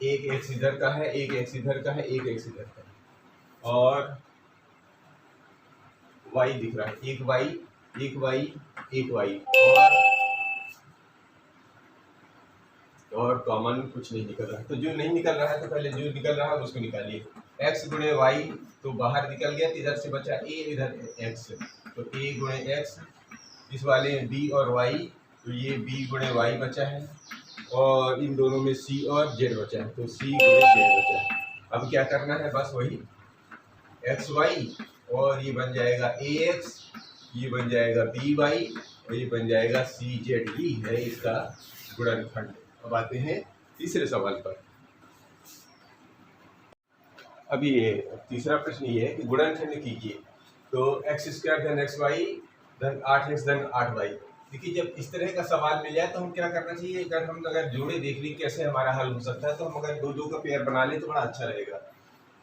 एक x इधर का है, एक x इधर का है, एक x इधर का है, और y दिख रहा है, एक y, और कॉमन कुछ नहीं निकल रहा है। तो जो नहीं निकल रहा है, तो पहले जो निकल रहा है उसको निकालिए। x गुणे y तो बाहर निकल गया, तो इधर से बचा a, इधर x, तो a गुणे x, इस वाले में b और y, तो ये b गुणे y बचा है, और इन दोनों में c और z बचा है, तो c गुणे z बचा है। अब क्या करना है, बस वही एक्स वाई, और ये बन जाएगा ए एक्स, ये बन जाएगा बी वाई, और ये बन जाएगा सी जेड। ही है इसका गुणनखंड। अब आते हैं तीसरे सवाल पर। अभी ये तीसरा प्रश्न ये है कि गुणनखंड कीजिए। तो एक्स स्क्वायर धन एक्स वाई धन 8x धन 8y। देखिए जब इस तरह का सवाल मिल जाए तो हम क्या करना चाहिए, अगर जोड़े देख ली कैसे हमारा हल हो सकता है, तो हम अगर 2-2 का पेयर बना लें तो बड़ा अच्छा रहेगा।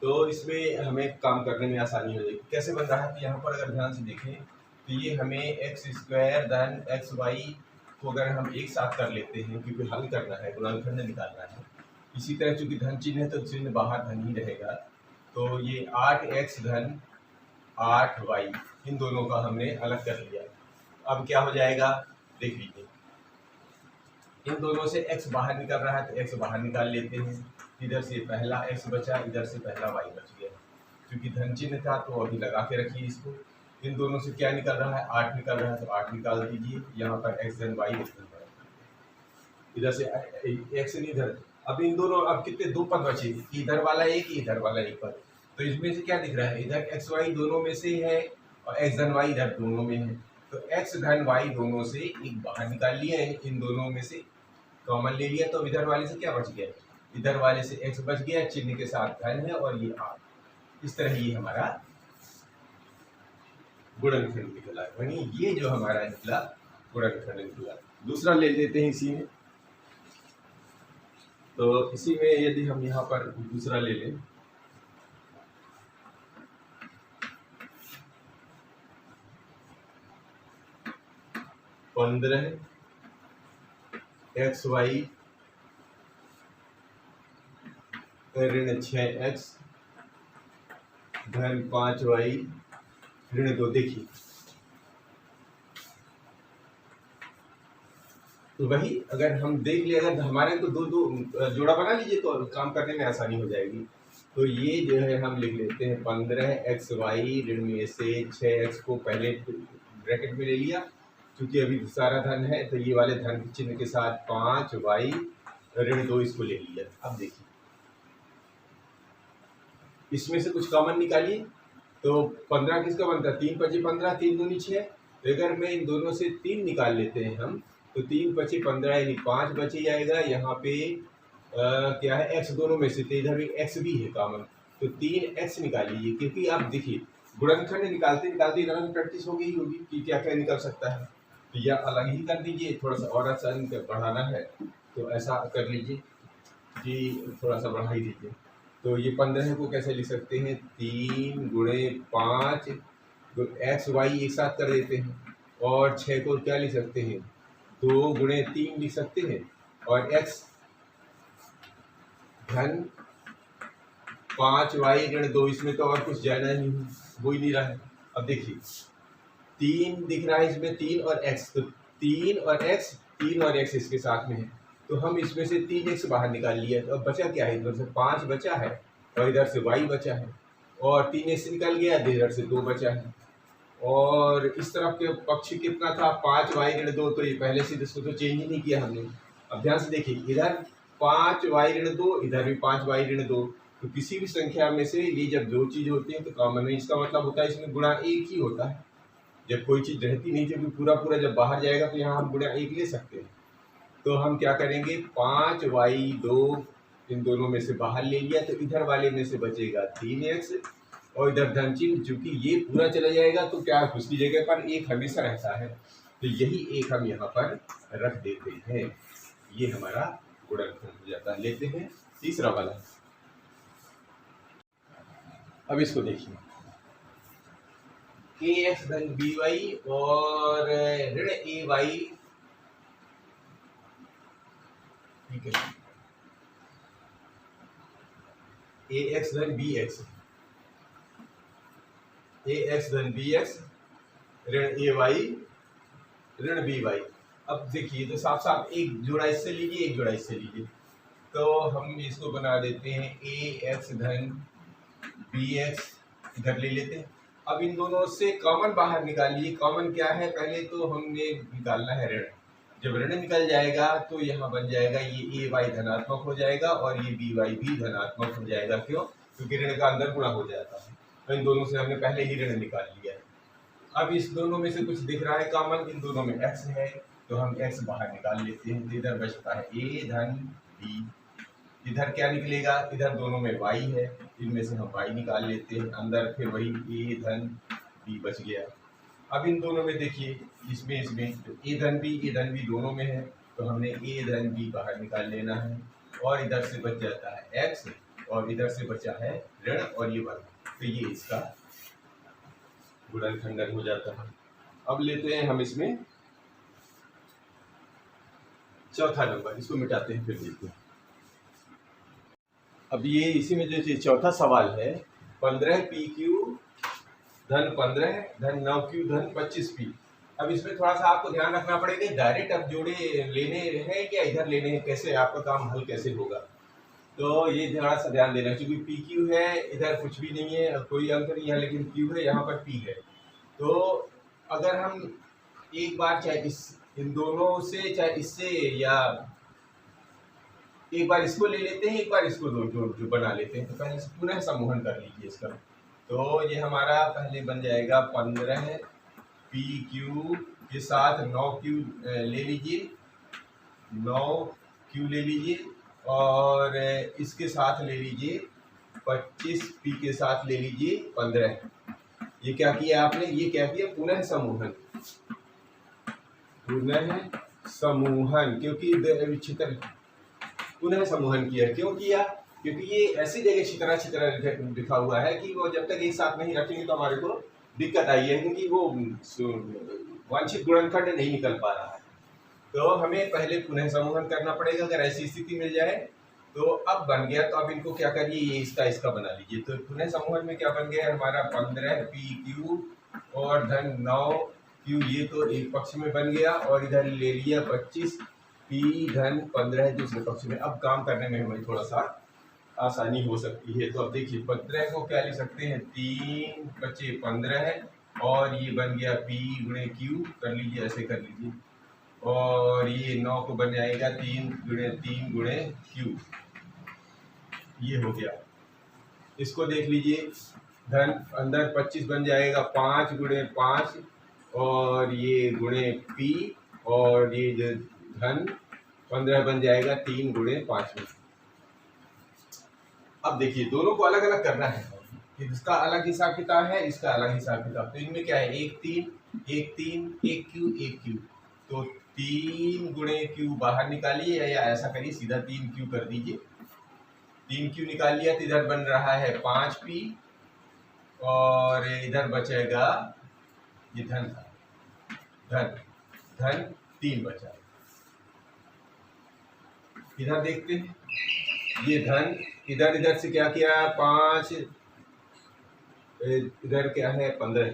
तो इसमें हमें काम करने में आसानी हो जाएगी। कैसे बन रहा है, तो यहाँ पर अगर ध्यान से देखें तो ये हमें एक्स स्क्वायर धन एक्स वाई को अगर हम एक साथ कर लेते हैं, क्योंकि हल करना है, गुणनखंड निकालना है। इसी तरह चूंकि धन चिन्ह है तो चिन्ह बाहर धन ही रहेगा। तो ये 8x धन 8y, इन दोनों का हमने अलग कर लिया। अब क्या हो जाएगा, देख लीजिए, इन दोनों से x बाहर निकल रहा है, तो x बाहर निकाल लेते हैं। इधर से पहला x बचा, इधर से पहला y बच गया। क्योंकि धन चिन्ह था तो अभी लगा के रखिए इसको। इन दोनों से क्या निकल रहा है, 8 निकल रहा है, तो 8 निकाल दीजिए। यहाँ पर x धन y निकल रहा है, इधर से x इधर। अब इन दोनों, अब कितने 2 पद बचे, इधर वाला एक, इधर वाला एक पद। तो इसमें से क्या दिख रहा है, इधर x y दोनों में से है, और x धन y इधर दोनों में है। तो x धन y दोनों से एक बाहर निकाल लिया है, इन दोनों में से कॉमन ले लिया तो इधर वाले से क्या बच गया, इधर वाले से x बच गया, चिन्ह के साथ धन है और ये r। इस तरह ये हमारा गुणनखंड निकला, यानी ये जो हमारा निकला गुणनखंड निकला। दूसरा ले लेते हैं इसी में, तो इसी में यदि हम यहाँ पर दूसरा ले लें, पंद्रह एक्स वाई ऋण 6x धन 5y ऋण 2। देखिए तो वही अगर हम देख ले, अगर हमारे तो दो दो जोड़ा बना लीजिए तो काम करने में आसानी हो जाएगी। तो ये जो है हम लिख लेते हैं 15xy ऋण में से 6x को पहले ब्रैकेट में ले लिया, क्योंकि अभी सारा धन है तो ये वाले धन चिन्ह के साथ 5y ऋण 2 इसको ले लिया। अब देखिए इसमें से कुछ कॉमन निकालिए, तो 15 किसका बनता है, 3 पचे 15, 3 दूनी 6। तो अगर मैं इन दोनों से 3 निकाल लेते हैं हम, तो 3 पचे 15 यानी 5 बचे जाएगा। यहाँ पे क्या है x दोनों में से, तो इधर भी x भी है कॉमन, तो 3x निकाल लीजिए। क्योंकि आप देखिए गुणनखंड निकालते निकालते इधर में प्रैक्टिस हो गई होगी कि क्या क्या निकल सकता है, तो यह अलग ही कर दीजिए। थोड़ा सा और आसान बढ़ाना है तो ऐसा कर लीजिए कि थोड़ा सा बढ़ा ही दीजिए। तो ये 15 को कैसे लिख सकते हैं, 3 गुणे 5 एक्स वाई एक साथ कर देते हैं, और 6 को क्या लिख सकते हैं, 2 गुणे 3 लिख सकते हैं, और x धन 5y ऋण 2। इसमें तो और कुछ जाना नहीं, हो ही नहीं रहा है। अब देखिए 3 दिख रहा है इसमें, 3 और x, तो 3 और x, 3 और x इसके साथ में है, तो हम इसमें से 3x बाहर निकाल लिया। तो अब बचा क्या है, इधर से 5 बचा है और इधर से y बचा है, और 3x निकल गया, इधर से 2 बचा है, और इस तरफ के पक्ष कितना था 5y ऋण 2, तो ये पहले से इसको तो चेंज ही नहीं किया हमने। अब ध्यान से देखिए इधर 5y ऋण 2, इधर भी 5y ऋण 2, तो किसी भी संख्या में से ये जब दो चीज होती है तो कॉमन में, इसका मतलब होता है इसमें गुणा 1 ही होता है। जब कोई चीज रहती नहीं थी पूरा पूरा जब बाहर जाएगा तो यहाँ हम गुणा 1 ले सकते हैं। तो हम क्या करेंगे, 5y2 इन दोनों में से बाहर ले लिया, तो इधर वाले में से बचेगा 3x, और इधर धन चिन्ह चूंकि ये पूरा चला जाएगा तो क्या उसकी जगह पर 1 हमेशा रहता है, तो यही 1 हम यहाँ पर रख देते हैं। ये हमारा गुणनखंड हो जाता है। लेते हैं तीसरा वाला। अब इसको देखिए, ax धन by और ऋण ay, ठीक है, ax धन bx, ax धन bx ऋण ay ऋण by। अब देखिए तो साफ साफ एक जोड़ा इससे लीजिए, एक जोड़ा इससे लीजिए, तो हम इसको बना देते हैं ax धन bx, इधर ले लेते हैं। अब इन दोनों से कॉमन बाहर निकालिए। कॉमन क्या है, पहले तो हमने निकालना है ऋण। जब ऋण निकल जाएगा तो यहाँ बन जाएगा ये ay धनात्मक हो जाएगा और ये by भी धनात्मक हो जाएगा। क्यों, क्योंकि ऋण का अंदर गुणा हो जाता है, तो इन दोनों से हमने पहले ही ऋण निकाल लिया है। अब इस दोनों में से कुछ दिख रहा है कॉमन, इन दोनों में x है तो हम x बाहर निकाल लेते हैं, तो इधर बचता है a धन b। इधर क्या निकलेगा, इधर दोनों में y है, इनमें से हम y निकाल लेते हैं, अंदर फिर वही a धन b बच गया। अब इन दोनों में देखिए इसमें तो a धन b दोनों में है, तो हमने a धन b बाहर निकाल लेना है, और इधर से बच जाता है x और इधर से बचा है ऋण और ये वर्ग, तो ये इसका गुणनखंडन हो जाता है। अब लेते हैं हम इसमें चौथा नंबर, इसको मिटाते हैं फिर देखते हैं। अब ये इसी में जो चौथा सवाल है, 15pq धन 15 धन 9q धन 25p। अब इसमें थोड़ा सा आपको ध्यान रखना पड़ेगा, डायरेक्ट अब जोड़े लेने हैं या इधर लेने हैं, कैसे आपका काम हल कैसे होगा, तो ये थोड़ा सा ध्यान देना। क्योंकि pq है, इधर कुछ भी नहीं है, कोई अंक नहीं है, लेकिन q है, यहाँ पर p है। तो अगर हम एक बार चाहे इन दोनों से, चाहे इससे, या एक बार इसको ले लेते हैं, एक बार इसको जो बना लेते हैं, तो पहले से पुनः समूहन कर लीजिए इसका। तो ये हमारा पहले बन जाएगा 15pq के साथ 9q ले लीजिए, 9 Q ले लीजिए और इसके साथ ले लीजिए 25, P के साथ ले लीजिए 15। ये क्या किया आपने, ये क्या किया, पुनः समूहन, पुनः समूहन, क्योंकि छितर पुनः समूहन किया। क्यों किया, क्योंकि ये ऐसी जगह छितरा छितरा लिखा हुआ है कि वो जब तक एक साथ नहीं रखेंगे तो हमारे को दिक्कत आई है, क्योंकि वो वांछित गुणनखंड नहीं निकल पा रहा है। तो हमें पहले पुनः समूहन करना पड़ेगा। अगर ऐसी स्थिति मिल जाए तो अब बन गया, तो अब इनको क्या करिए, ये इसका बना लीजिए। तो पुनः समूहन में क्या बन गया हमारा, 15 PQ और धन 9 Q, ये तो एक पक्ष में बन गया, और इधर ले लिया 25 P धन 15 दूसरे पक्ष में। अब काम करने में हमें थोड़ा सा आसानी हो सकती है। तो अब देखिए 15 को क्या लिख सकते हैं, 3 बचे 15, और ये बन गया P गुणे Q, कर लीजिए, ऐसे कर लीजिए, और ये 9 को बन जाएगा 3 गुणे Q, ये हो गया। इसको देख लीजिए, धन अंदर 25 बन जाएगा 5 गुणे 5, और ये गुणे P, और ये धन 15 बन जाएगा 3 गुणे 5 में। अब देखिए दोनों को अलग अलग करना है, इसका अलग हिसाब किताब है, इसका अलग हिसाब किताब। तो इनमें क्या है, 1 3 1 3 1 Q 1 Q, तो 3 गुणे Q बाहर निकालिए, या ऐसा करिए सीधा 3 Q कर दीजिए। 3 Q निकाल लिया तो इधर बन रहा है 5 P, और इधर बचेगा ये धन था, धन 3 बचा। इधर देखते हैं, ये धन इधर से क्या किया, 5, इधर क्या है 15,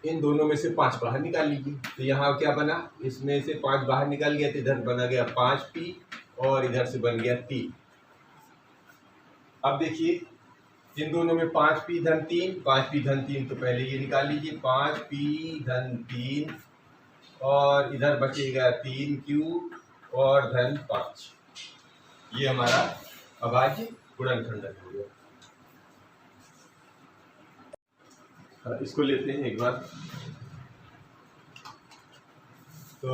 इन दोनों में से 5 बाहर निकाल लीजिए। तो यहाँ क्या बना, इसमें से 5 बाहर निकाल गया तो इधर बना गया 5 P, और इधर से बन गया 3। अब देखिए इन दोनों में 5 P धन 3, 5 P धन 3, तो पहले ये निकाल लीजिए, 5 P धन 3, और इधर बचेगा 3 Q और धन 5। ये हमारा अभाज्य गुणनखंड हो गया। इसको लेते हैं एक बार। तो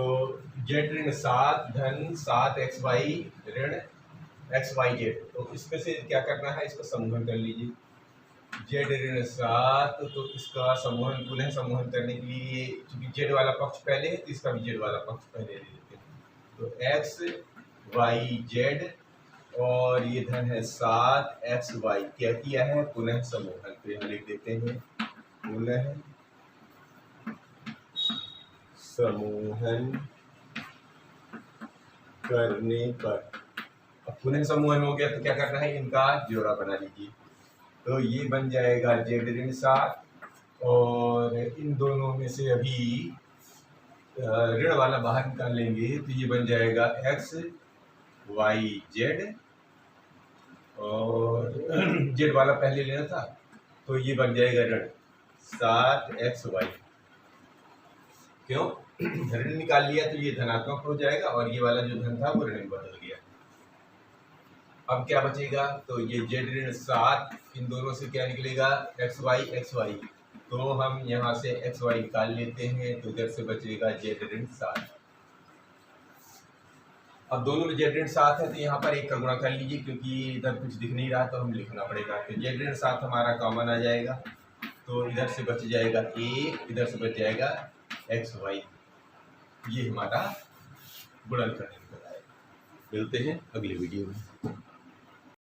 z ऋण 7 धन 7 xy ऋण xyz, तो इसमें से क्या करना है, इसका समूहन कर लीजिए। z ऋण 7, तो इसका समूहन, पुनः समूहन करने के लिए, क्योंकि z वाला पक्ष पहले है तो इसका भी z वाला पक्ष पहले ले लेते हैं। तो x y z, और ये धन है 7 xy, क्या किया है, पुनः समूहन। तो यहाँ लिख देते हैं पुनः समूहन करने पर। अब पुनः समूहन हो गया तो क्या करना है, इनका जोड़ा बना लीजिए। तो ये बन जाएगा z ऋण 7, और इन दोनों में से अभी ऋण वाला बाहर निकाल लेंगे, तो ये बन जाएगा x y z, और z वाला पहले लेना था, तो ये बन जाएगा ऋण 7 xy। क्यों, ऋण निकाल लिया तो ये धनात्मक हो जाएगा, और ये वाला जो धन था वो ऋण में बदल गया। अब क्या बचेगा, तो ये z ऋण 7, इन दोनों से क्या निकलेगा, xy, तो हम यहाँ से xy निकाल लेते हैं, तो इधर से बचेगा z ऋण 7। अब दोनों में z ऋण 7 है, तो यहाँ पर एक का गुणा कर लीजिए, क्योंकि इधर कुछ दिख नहीं रहा तो हम लिखना पड़ेगा। तो z ऋण 7 हमारा कॉमन आ जाएगा, तो इधर से बच जाएगा 1, इधर से बच जाएगा xy। ये हमारा गुणनखंड निकल आएगा। मिलते हैं अगली वीडियो में।